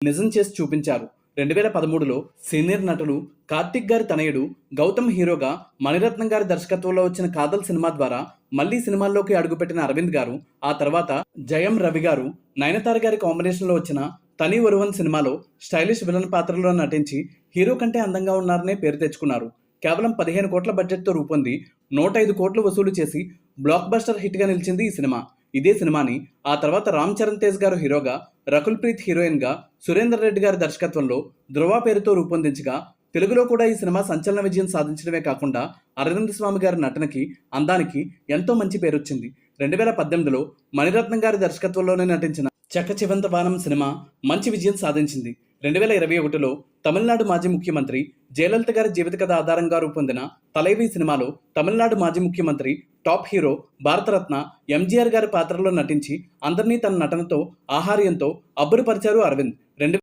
నిజం చేసి చూపించారు. 2013లో సీనియర్ నటులు కార్తిక్ గారి తనయుడు గౌతమ్ హీరోగా మణిరత్నం గారి దర్శకత్వంలో వచ్చిన కాదల్ సినిమా ద్వారా మళ్లీ సినిమాల్లోకి అడుగుపెట్టిన అరవింద్ గారు ఆ తర్వాత జయం రవి గారు, నయనతార గారి కాంబినేషన్లో వచ్చిన తని ఒరువన్ సినిమాలో స్టైలిష్ విలన్ పాత్రలో నటించి హీరో కంటే అందంగా ఉన్నారనే పేరు తెచ్చుకున్నారు. కేవలం 15 కోట్ల బడ్జెట్తో రూపొంది 105 కోట్లు వసూలు చేసి బ్లాక్ బస్టర్ హిట్గా నిలిచింది ఈ సినిమా. ఇదే సినిమాని ఆ తర్వాత రామ్ చరణ్ తేజ్ గారు హీరోగా, రకుల్ ప్రీత్ హీరోయిన్గా, సురేందర్ రెడ్డి గారి దర్శకత్వంలో ధృవ పేరుతో రూపొందించగా తెలుగులో కూడా ఈ సినిమా సంచలన విజయం సాధించడమే కాకుండా అరవింద్ స్వామి గారి నటనకి, అందానికి ఎంతో మంచి పేరొచ్చింది. 2018లో మణిరత్నం గారి దర్శకత్వంలోనే నటించిన చకచివంత వానం సినిమా మంచి విజయం సాధించింది. 2021లో తమిళనాడు మాజీ ముఖ్యమంత్రి జయలలిత గారి జీవిత కథ ఆధారంగా రూపొందిన తలైవి సినిమాలో తమిళనాడు మాజీ ముఖ్యమంత్రి, టాప్ హీరో, భారతరత్న ఎంజీఆర్ గారి పాత్రలో నటించి అందరినీ తన నటనతో, ఆహార్యంతో అబ్బురపరిచారు అరవింద్.